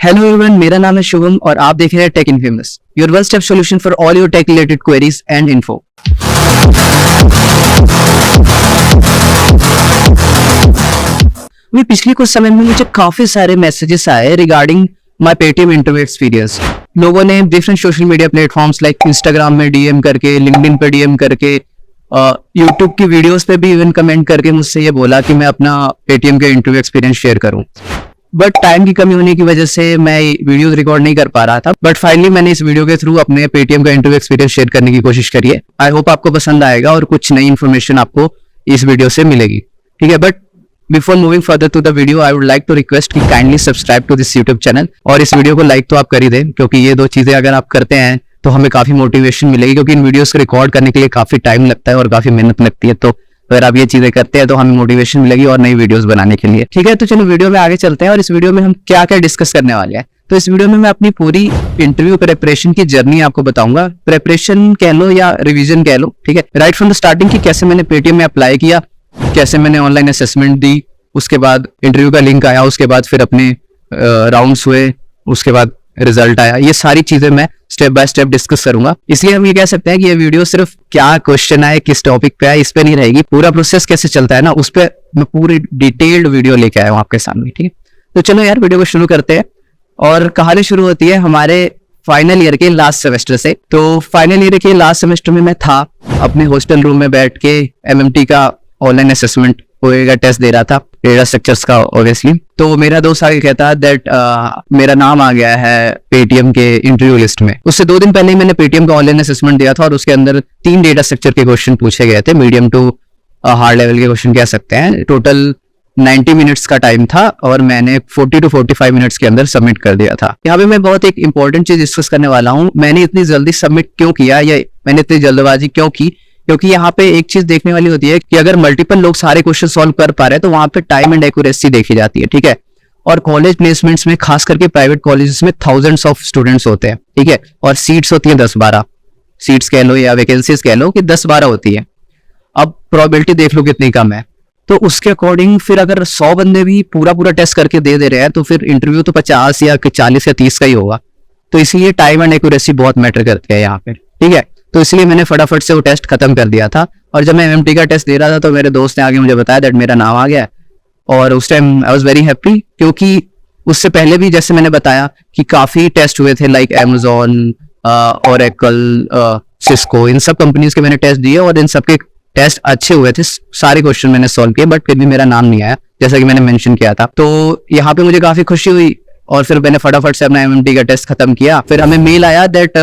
Hello everyone, मेरा नाम है शुभम और आप देख रहे हैं tech infamous, your one step solution for all your tech related queries and info. पिछले कुछ समय में मुझे काफी सारे मैसेजेस आए regarding my Paytm interview experience. लोगों ने different social media platforms like Instagram में डीएम करके, लिंक्डइन पे डीएम करके, यूट्यूब की वीडियोस पे भी इवन कमेंट करके मुझसे ये बोला कि मैं अपना पेटीएम का इंटरव्यू एक्सपीरियंस शेयर करूं। बट टाइम की कमी होने की वजह से मैं वीडियो रिकॉर्ड नहीं कर पा रहा था। बट फाइनली मैंने इस वीडियो के थ्रू अपने पेटीएम का इंटरव्यू एक्सपीरियंस शेयर करने की कोशिश करी है। आई होप आपको पसंद आएगा और कुछ नई इन्फॉर्मेशन आपको इस वीडियो से मिलेगी, ठीक है। But before moving further to the video, I would like to request कि kindly subscribe to this YouTube channel और इस वीडियो को लाइक तो आप कर ही दें, क्योंकि ये दो चीजें अगर आप करते हैं तो हमें काफी मोटिवेशन मिलेगी, क्योंकि इन वीडियोस को रिकॉर्ड करने के लिए काफी टाइम लगता है और काफी मेहनत लगती है। तो अगर आप ये चीजें करते हैं तो हमें मोटिवेशन मिलेगी और नई वीडियोस बनाने के लिए, ठीक है। तो चलो वीडियो में आगे चलते हैं और इस वीडियो में हम क्या क्या डिस्कस करने वाले हैं। तो इस वीडियो में मैं अपनी पूरी इंटरव्यू प्रिपरेशन की जर्नी आपको बताऊंगा। प्रिपरेशन कह लो या रिवीजन कह लो, ठीक है। राइट फ्रॉम द स्टार्टिंग की कैसे मैंने पेटीएम में अप्लाई किया, कैसे मैंने ऑनलाइन असेसमेंट दी, उसके बाद इंटरव्यू का लिंक आया, उसके बाद फिर अपने राउंड्स हुए, उसके बाद रिजल्ट आया। ये सारी चीजें मैं स्टेप बाय स्टेप डिस्कस करूंगा। इसलिए हम ये कह सकते हैं कि ये वीडियो सिर्फ क्या क्वेश्चन आए, किस टॉपिक पे आए, इस पे नहीं रहेगी। पूरा प्रोसेस कैसे चलता है ना, उस पर मैं पूरी डिटेल्ड वीडियो लेके आया हूँ आपके सामने, ठीक है। तो चलो यार वीडियो को शुरू करते हैं। और कहानी शुरू होती है हमारे फाइनल ईयर के लास्ट सेमेस्टर से। तो फाइनल ईयर के लास्ट सेमेस्टर में मैं था अपने हॉस्टल रूम में बैठ के एमएमटी का ऑनलाइन असेसमेंट का टेस्ट दे रहा था, डेटा स्ट्रक्चर्स का ऑब्वियसली। तो मेरा दोस्त आगे कहता है दैट मेरा नाम आ गया है पेटीएम के इंटरव्यू लिस्ट में। उससे 2 दिन पहले ही मैंने पेटीएम का ऑनलाइन असेसमेंट दिया था और उसके अंदर 3 डेटा स्ट्रक्चर के क्वेश्चन पूछे गए थे, मीडियम टू हार्ड लेवल के क्वेश्चन कह सकते हैं। टोटल 90 मिनट्स का टाइम था और मैंने 40 to 45 मिनट्स के अंदर सबमिट कर दिया था। यहाँ पे मैं बहुत एक इंपॉर्टेंट चीज डिस्कस करने वाला हूँ। मैंने इतनी जल्दी सबमिट क्यों किया या मैंने इतनी जल्दबाजी क्यों की, क्योंकि यहाँ पे एक चीज देखने वाली होती है कि अगर मल्टीपल लोग सारे क्वेश्चन सॉल्व कर पा रहे हैं तो वहां पे टाइम एंड एक्यूरेसी देखी जाती है, ठीक है। और कॉलेज प्लेसमेंट्स में, खास करके प्राइवेट कॉलेजेस में थाउजेंड्स ऑफ स्टूडेंट्स होते हैं, ठीक है। और सीट्स होती है 10-12 सीट्स कह लो या वैकेंसीज कह लो कि 10-12 होती है। अब प्रोबेबिलिटी देख लो कितनी कम है। तो उसके अकॉर्डिंग फिर अगर 100 बंदे भी पूरा टेस्ट करके दे रहे हैं तो फिर इंटरव्यू तो 50 या 40 या 30 का ही होगा। तो इसलिए टाइम एंड एक्यूरेसी बहुत मैटर करती है यहाँ पे, ठीक है। तो इसलिए मैंने फटाफट से वो टेस्ट खत्म कर दिया था। और जब मैं एमएमटी का टेस्ट दे रहा था तो मेरे दोस्त ने आगे मुझे बताया दैट मेरा नाम आ गया। और उस time I was very happy, क्योंकि उससे पहले भी जैसे मैंने बताया कि काफी टेस्ट हुए थे लाइक Amazon, Oracle, सिस्को, इन सब कंपनीज के मैंने टेस्ट दिए और इन सबके टेस्ट अच्छे हुए थे। सारे क्वेश्चन मैंने सॉल्व किए, बट फिर भी मेरा नाम नहीं आया जैसा कि मैंने मेंशन किया था। तो यहाँ पे मुझे काफी खुशी हुई और फिर मैंने फटाफट से अपना एमएमटी का टेस्ट खत्म किया। फिर हमें मेल आया दैट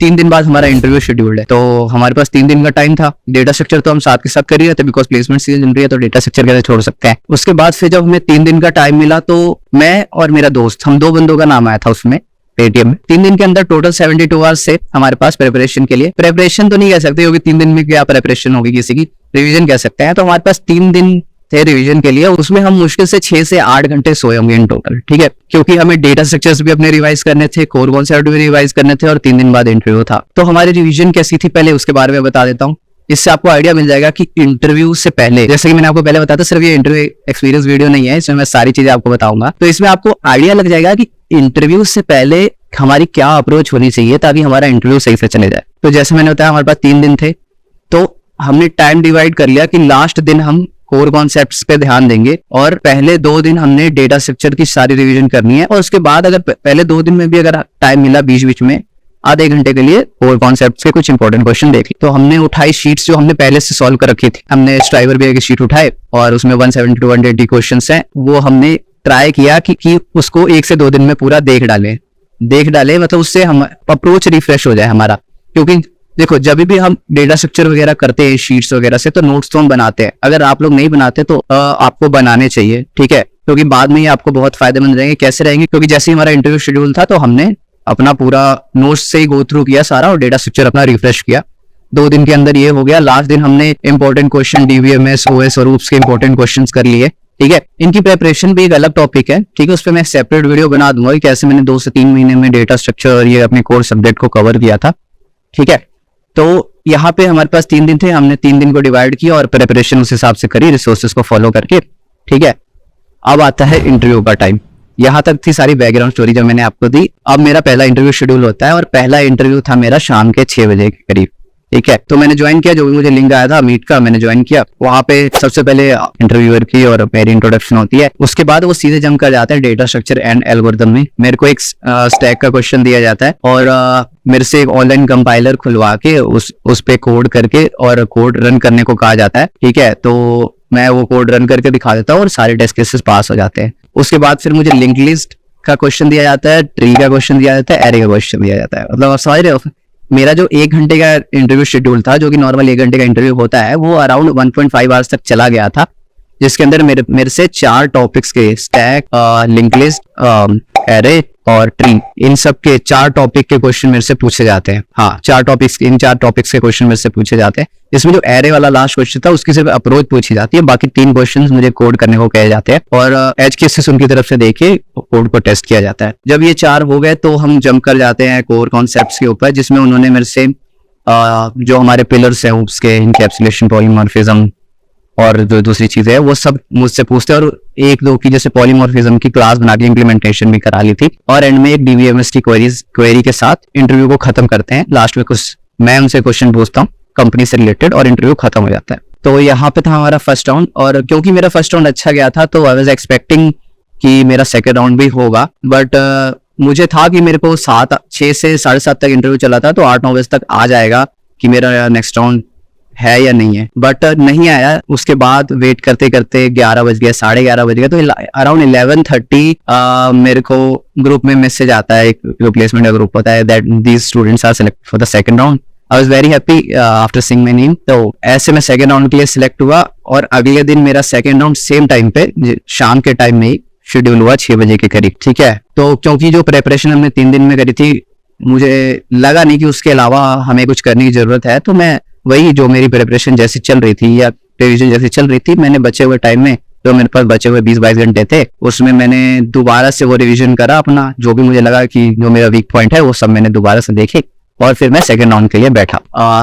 3 दिन बाद हमारा इंटरव्यू शेड्यूल्ड है। तो हमारे पास 3 दिन का टाइम था। डेटा स्ट्रक्चर तो हम साथ के साथ कर ही रहे थे, बिकॉज प्लेसमेंट सीजन चल रही है तो डेटा स्ट्रक्चर कैसे छोड़ सकते हैं। उसके बाद फिर जब हमें 3 दिन का टाइम मिला तो मैं और मेरा दोस्त, हम 2 बंदों का नाम आया था उसमें पेटीएम में। 3 दिन के अंदर टोटल 72 आवर्स से हमारे पास प्रिपरेशन के लिए। प्रिपरेशन तो नहीं कह सकते क्योंकि 3 दिन में क्या प्रिपरेशन होगी किसी की, रिविजन कह सकते हैं। तो हमारे पास 3 दिन थे रिवीजन के लिए। उसमें हम मुश्किल से 6 से 8 घंटे सोए होंगे इन टोटल, ठीक है। क्योंकि हमें डेटा स्ट्रक्चर्स भी अपने रिवाइज करने थे, कोर कॉन्सेप्ट भी रिवाइज करने थे और 3 दिन बाद इंटरव्यू था। तो हमारी रिवीजन कैसी थी पहले उसके बारे में बता देता हूँ। इससे आपको आइडिया मिल जाएगा कि इंटरव्यू से पहले, जैसे कि मैंने आपको पहले बताया था, सिर्फ ये इंटरव्यू एक्सपीरियंस वीडियो नहीं है, इसमें मैं सारी चीजें आपको बताऊंगा। तो इसमें आपको आइडिया लग जाएगा कि इंटरव्यू से पहले हमारी क्या अप्रोच होनी चाहिए ताकि हमारा इंटरव्यू सही से चले जाए। तो जैसे मैंने बताया हमारे पास 3 दिन थे, तो हमने टाइम डिवाइड कर लिया कि लास्ट दिन हम कोर कॉन्सेप्ट्स पे ध्यान देंगे और पहले 2 दिन हमने डेटा स्ट्रक्चर की सारी रिवीजन करनी है। और उसके बाद अगर पहले 2 दिन में भी अगर टाइम मिला बीच में आधे घंटे के लिए कोर कॉन्सेप्ट्स के कुछ इंपॉर्टेंट क्वेश्चन देख ली। तो हमने उठाई शीट्स जो हमने पहले से सॉल्व कर रखी थी। हमने स्ट्राइवर भी की शीट उठाए और उसमें 170 to 180 क्वेश्चन है, वो हमने ट्राई किया कि उसको 1 से 2 दिन में पूरा देख डाले, मतलब उससे हम अप्रोच रिफ्रेश हो जाए हमारा। क्योंकि देखो जब भी हम डेटा स्ट्रक्चर वगैरह करते हैं शीट्स वगैरह से, तो नोट्स तो हम बनाते हैं। अगर आप लोग नहीं बनाते तो आपको बनाने चाहिए, ठीक है, क्योंकि बाद में ये आपको बहुत फायदेमंद रहेंगे। कैसे रहेंगे, क्योंकि जैसे ही हमारा इंटरव्यू शेड्यूल था तो हमने अपना पूरा नोट्स से ही गो थ्रू किया सारा और डेटा स्ट्रक्चर अपना रिफ्रेश किया। 2 दिन के अंदर ये हो गया। लास्ट दिन हमने इंपॉर्टेंट क्वेश्चन डीबीएमएस, ओएस और ऊप्स के इंपॉर्टेंट क्वेश्चन कर लिए, ठीक है। इनकी प्रिपरेशन भी एक अलग टॉपिक है, ठीक है, उस पर मैं सेपरेट वीडियो बना दूंगा कि कैसे मैंने 2 से 3 महीने में डेटा स्ट्रक्चर ये अपने कोर सब्जेक्ट को कवर किया था, ठीक है। तो यहाँ पे हमारे पास 3 दिन थे, हमने 3 दिन को डिवाइड किया और प्रिपरेशन उस हिसाब से करी, रिसोर्सेज को फॉलो करके, ठीक है। अब आता है इंटरव्यू का टाइम। यहाँ तक थी सारी बैकग्राउंड स्टोरी जो मैंने आपको दी। अब मेरा पहला इंटरव्यू शेड्यूल होता है और पहला इंटरव्यू था मेरा शाम के 6 बजे के करीब। ठीक है, तो मैंने ज्वाइन किया, जो भी मुझे लिंक आया था मीट का, मैंने ज्वाइन किया। वहां पे सबसे पहले इंटरव्यूअर की और मेरी इंट्रोडक्शन होती है, उसके बाद वो सीधे जम कर जाता है डेटा स्ट्रक्चर एंड एल्गोरिथम में। मेरे को एक स्टैक का क्वेश्चन दिया जाता है और मेरे से एक ऑनलाइन कंपाइलर खुलवा के उस पे कोड करके और कोड रन करने को कहा जाता है। ठीक है, तो मैं वो कोड रन करके दिखा देता हूँ और सारे टेस्ट केसेस पास हो जाते हैं। उसके बाद फिर मुझे लिंक लिस्ट का क्वेश्चन दिया जाता है, ट्री का क्वेश्चन दिया जाता है, एरे का क्वेश्चन दिया जाता है। मतलब आप समझ रहे हो, मेरा जो 1 घंटे का इंटरव्यू शेड्यूल था, जो कि नॉर्मल 1 घंटे का इंटरव्यू होता है, वो अराउंड 1.5 आवर्स तक चला गया था, जिसके अंदर मेरे से 4 टॉपिक्स के स्टैक, लिंक लिस्ट, एरे और ट्री, इन सब के 4 टॉपिक के क्वेश्चन मेरे से पूछे जाते हैं। हाँ, 4 टॉपिक्स, इन 4 टॉपिक्स के क्वेश्चन मेरे से पूछे जाते हैं। इसमें जो एरे वाला लास्ट क्वेश्चन था उसकी सिर्फ अप्रोच पूछी जाती है, बाकी 3 क्वेश्चन मुझे कोड करने को कहे जाते हैं और एज केसेस उनकी तरफ से देके कोड को टेस्ट किया जाता है। जब ये 4 हो गए तो हम जंप कर जाते हैं कोर कॉन्सेप्ट्स के ऊपर, जिसमें उन्होंने मेरे से जो हमारे पिलर्स हैं उसके इनकैप्सुलेशन, पॉलीमॉर्फिज्म और जो दूसरी चीजें है वो सब मुझसे पूछते हैं। और 1-2 की जैसे पॉलीमॉर्फिज्म की क्लास बना के इम्प्लीमेंटेशन भी करा ली थी और एंड में एक डीबीएमएस की क्वेरी के साथ इंटरव्यू को खत्म करते हैं। लास्ट में कुछ मैं उनसे क्वेश्चन पूछता हूँ कंपनी से रिलेटेड और इंटरव्यू खत्म हो जाता है। तो यहाँ पे था हमारा फर्स्ट राउंड और क्योंकि मेरा फर्स्ट राउंड अच्छा गया था तो आई वाज एक्सपेक्टिंग कि मेरा सेकंड राउंड भी होगा, बट मुझे था कि मेरे को 6 से 7:30 तक इंटरव्यू चला था, तो 8-9 बजे तक आ जाएगा कि मेरा नेक्स्ट राउंड है या नहीं है, बट नहीं आया। उसके बाद वेट करते करते 11 बज गया, 11:30 बज गया, तो अराउंड 11:30 मेरे को ग्रुप में मैसेज आता है, एक रिप्लेसमेंट का ग्रुप होता है, that these students are selected for the second round. I was very happy after seeing my name. तो ऐसे मैं सेकंड राउंड के लिए सिलेक्ट हुआ और अगले दिन मेरा सेकंड राउंड सेम टाइम पे, शाम के टाइम में ही शेड्यूल हुआ 6 बजे के करीब। ठीक है, तो क्योंकि जो प्रेपरेशन हमने 3 दिन में करी थी, मुझे लगा नहीं कि उसके अलावा हमें कुछ करने की जरूरत है, तो मैं वही जो मेरी प्रिपरेशन जैसी चल रही थी या रिविजन जैसी चल रही थी, मैंने बचे हुए टाइम में, जो मेरे पास बचे हुए 20-22 घंटे थे, उसमें मैंने दोबारा से वो रिवीजन करा अपना, जो भी मुझे लगा कि जो मेरा वीक पॉइंट है वो सब मैंने दोबारा से देखे और फिर मैं सेकंड राउंड के लिए बैठा।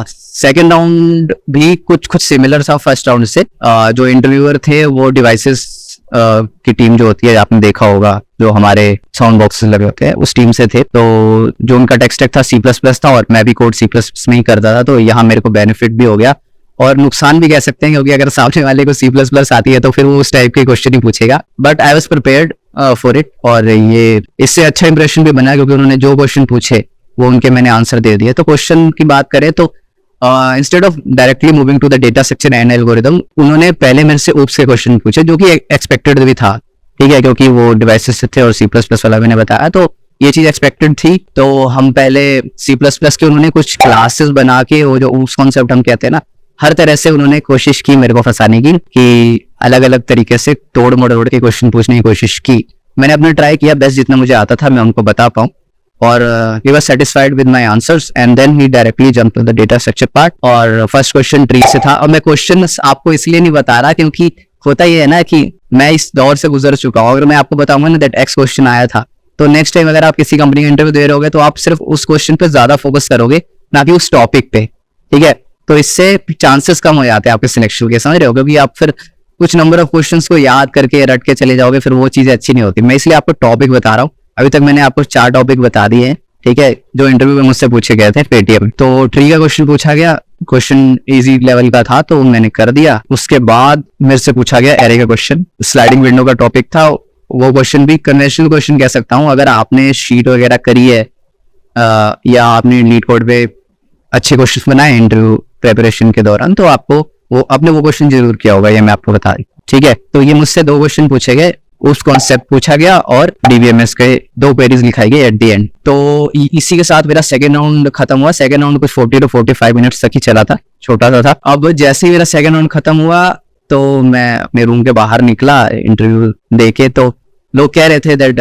सेकंड राउंड भी कुछ सिमिलर था फर्स्ट राउंड से। जो इंटरव्यूअर थे वो डिवाइसेस की टीम जो होती है, आपने देखा होगा जो हमारे साउंड बॉक्सेस लगे होते हैं, उस टीम से थे। तो जो उनका टेक स्टैक था C++ था और मैं भी कोड C++ में ही करता था, तो यहाँ मेरे को बेनिफिट भी हो गया और नुकसान भी कह सकते हैं, क्योंकि अगर सामने वाले को C++ आती है तो फिर वो उस टाइप के क्वेश्चन ही पूछेगा, but I was prepared for it. और ये इससे अच्छा इंप्रेशन भी बना क्योंकि उन्होंने जो क्वेश्चन पूछे वो उनके मैंने आंसर दे दिए। तो क्वेश्चन की बात करें तो instead of directly moving to the data structure and algorithm, उन्होंने पहले मेरे से ओप्स के क्वेश्चन पूछे, जो कि एक्सपेक्टेड भी था। ठीक है, क्योंकि वो डिवाइसेस से थे और C++ वाला मैंने बताया, तो ये चीज एक्सपेक्टेड थी। तो हम पहले C++ के उन्होंने कुछ क्लासेस बना के, वो जो ओप्स कॉन्सेप्ट हम कहते हैं ना, हर तरह से उन्होंने कोशिश की मेरे को फंसाने की, कि अलग अलग तरीके से तोड़ मरोड़ के क्वेश्चन पूछने की कोशिश की। मैंने अपना ट्राई किया, बेस्ट जितना मुझे आता था मैं उनको बता पाऊँ, और he was satisfied with my answers and then he directly jumped to the data structure part। और फर्स्ट क्वेश्चन ट्री से था। और मैं क्वेश्चन आपको इसलिए नहीं बता रहा क्योंकि होता ये है ना कि मैं इस दौर से गुजर चुका हूँ। अगर मैं आपको बताऊंगा ना दैट X क्वेश्चन आया था, तो नेक्स्ट टाइम अगर आप किसी कंपनी का इंटरव्यू दे रहे होगे तो आप सिर्फ उस क्वेश्चन पे ज्यादा फोकस करोगे, ना कि उस टॉपिक पे। ठीक है, तो इससे चांसेस कम हो जाते हैं आपके सिलेक्शन के, समझ रहे हो, क्योंकि आप फिर कुछ नंबर ऑफ क्वेश्चंस को याद करके रट के चले जाओगे, फिर वो चीजें अच्छी नहीं होती। मैं इसलिए आपको टॉपिक बता रहा हूँ। अभी तक मैंने आपको 4 टॉपिक बता दिए हैं, ठीक है, जो इंटरव्यू में मुझसे पूछे गए थे पेटीएम। तो ट्री का क्वेश्चन पूछा गया, क्वेश्चन इजी लेवल का था तो मैंने कर दिया। उसके बाद मेरे से पूछा गया एरे का क्वेश्चन, स्लाइडिंग विंडो का टॉपिक था। वो क्वेश्चन भी कन्वेंशनल क्वेश्चन कह सकता हूँ। अगर आपने शीट वगैरह करी है या आपने लीड कोड पे अच्छे क्वेश्चन बनाए इंटरव्यू प्रेपरेशन के दौरान, तो आपको आपने वो क्वेश्चन जरूर किया होगा, ये मैं आपको बता रही। ठीक है, तो ये मुझसे 2 क्वेश्चन पूछे गए, उस कॉन्सेप्ट पूछा गया और डीबीएमएस के 2 क्वेरीज लिखाई गई एट द एंड। तो इसी के साथ मेरा सेकंड राउंड खत्म हुआ। सेकंड राउंड कुछ 40 to 45 मिनट्स तक ही चला था, छोटा सा था। अब जैसे ही मेरा सेकंड राउंड खत्म हुआ तो मैं अपने रूम के बाहर निकला इंटरव्यू देके, तो लोग कह रहे थे दैट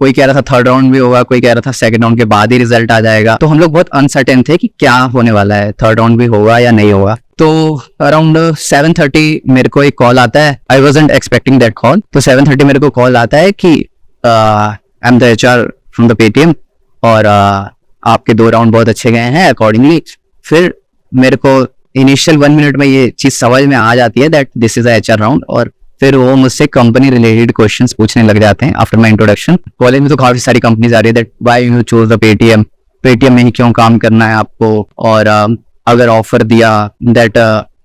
कोई कह रहा था थर्ड राउंड भी होगा, कोई कह रहा था सेकंड राउंड के बाद ही रिजल्ट आ जाएगा। तो हम लोग बहुत अनसर्टेन थे कि क्या होने वाला है, थर्ड राउंड भी होगा या नहीं होगा। तो अराउंड 7:30 मेरे को एक कॉल आता है। I wasn't expecting that call. तो 7:30 मेरे को कॉल आता है कि I am the HR from the Paytm और आपके 2 राउंड बहुत अच्छे गए हैं अकॉर्डिंगली। फिर मेरे को इनिशियल 1 मिनट में ये चीज समझ में आ जाती है that this is a HR round, और फिर वो मुझसे कंपनी रिलेटेड क्वेश्चंस पूछने लग जाते हैं आफ्टर माय इंट्रोडक्शन। कॉलेज में तो काफी सारी कंपनीज आ रही है that why you choose the Paytm, Paytm में ही क्यों काम करना है आपको, और अगर ऑफर दिया दैट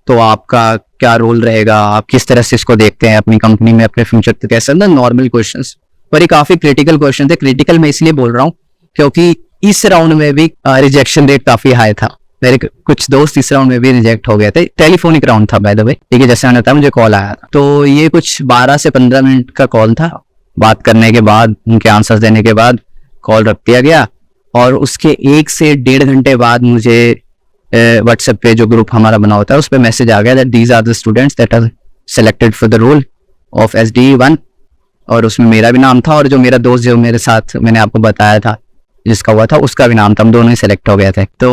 तो आपका क्या रोल रहेगा, आप किस तरह से इसको देखते हैं अपनी कंपनी में, अपने फ्यूचर पे कैसा, ना नॉर्मल क्वेश्चंस। पर ये काफी क्रिटिकल क्वेश्चन थे। क्रिटिकल मैं इसलिए बोल रहा हूँ क्योंकि इस राउंड में भी रिजेक्शन रेट काफी हाई था। मेरे कुछ दोस्त इस राउंड में भी रिजेक्ट हो गए थे। टेलीफोनिक राउंड था बाय द वे, ठीक है, जैसे मैंने बताया मुझे कॉल आया था। तो ये कुछ 12 से 15 मिनट का कॉल था। बात करने के बाद, उनके आंसर्स देने के बाद कॉल रख दिया गया, और उसके 1 से 1.5 घंटे बाद मुझे व्हाट्सएप पे जो ग्रुप हमारा बना होता है उस पर मैसेज आ गया that these are the students that are selected for the role of SDE1। और उसमें मेरा भी नाम था, और जो मेरा दोस्त जो मेरे साथ मैंने आपको बताया था जिसका हुआ था उसका भी नाम था। हम दोनों ही सेलेक्ट हो गए थे। तो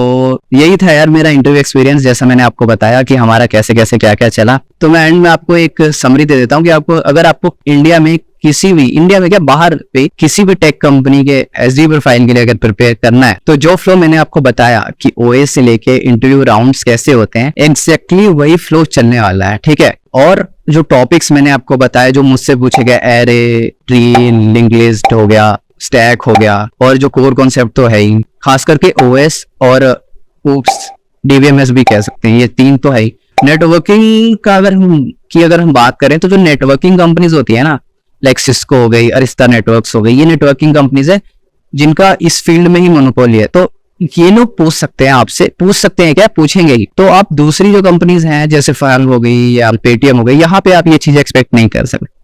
यही था यार मेरा इंटरव्यू एक्सपीरियंस, जैसा मैंने आपको बताया कि हमारा कैसे कैसे क्या क्या चला। तो मैं एंड में आपको एक समरी दे देता हूँ कि आपको अगर आपको इंडिया में किसी भी, इंडिया में क्या बाहर पे किसी भी टेक कंपनी के SDE प्रोफाइल के लिए अगर प्रिपेयर करना है, तो जो फ्लो मैंने आपको बताया कि OS से लेके इंटरव्यू राउंड्स कैसे होते हैं, एग्जैक्टली वही फ्लो चलने वाला है, ठीक है। और जो टॉपिक्स मैंने आपको बताया जो मुझसे पूछे गए, एरे, ट्री, लिंक्ड लिस्ट हो गया, स्टैक हो गया, और जो कोर कॉन्सेप्ट तो है ही, खास करके OS और DBMS भी कह सकते हैं, ये 3 तो है ही। नेटवर्किंग का अगर हम बात करें तो जो नेटवर्किंग कंपनीज होती है ना, लाइक सिस्को हो गई, अरिस्टा नेटवर्क्स हो गई, ये नेटवर्किंग कंपनीज है जिनका इस फील्ड में ही मोनोपोली है। तो ये लोग पूछ सकते हैं आपसे, पूछ सकते हैं क्या, पूछेंगे ही। तो आप दूसरी जो कंपनीज हैं जैसे फायर हो गई या पेटीएम हो गई, यहाँ पे आप ये चीज एक्सपेक्ट नहीं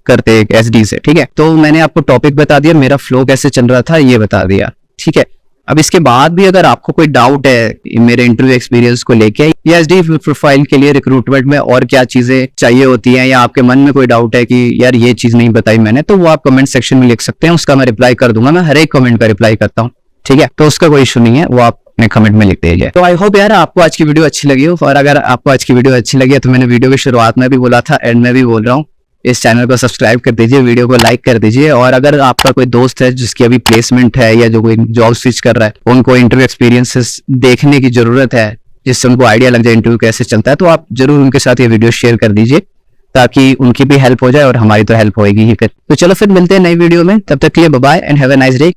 करते SD से, ठीक है। तो मैंने आपको टॉपिक बता दिया, मेरा फ्लो कैसे चल रहा था ये बता दिया, ठीक है। अब इसके बाद भी अगर आपको कोई डाउट है मेरे इंटरव्यू एक्सपीरियंस को लेके या SDE प्रोफाइल के लिए रिक्रूटमेंट में और क्या चीजें चाहिए होती हैं, या आपके मन में कोई डाउट है कि यार ये चीज नहीं बताई मैंने, तो वो आप कमेंट सेक्शन में लिख सकते हैं, उसका मैं रिप्लाई कर दूंगा। मैं हर एक कमेंट का रिप्लाई करता हूँ, ठीक है। तो उसका कोई इशू नहीं है, वो आप अपने कमेंट में लिख दीजिए। तो आई होप यार आपको आज की वीडियो अच्छी लगी हो, और अगर आपको आज की वीडियो अच्छी लगी है तो मैंने वीडियो की शुरुआत में भी बोला था, एंड में भी बोल रहा हूँ, इस चैनल को सब्सक्राइब कर दीजिए, वीडियो को लाइक कर दीजिए। और अगर आपका कोई दोस्त है जिसकी अभी प्लेसमेंट है या जो कोई जॉब स्विच कर रहा है, उनको इंटरव्यू एक्सपीरियंसेस देखने की जरूरत है जिससे उनको आइडिया लग जाए इंटरव्यू कैसे चलता है, तो आप जरूर उनके साथ ये वीडियो शेयर कर दीजिए ताकि उनकी भी हेल्प हो जाए और हमारी तो हेल्प होएगी ही फिर। तो चलो फिर मिलते हैं नई वीडियो में, तब तक के लिए bye bye and have a nice day.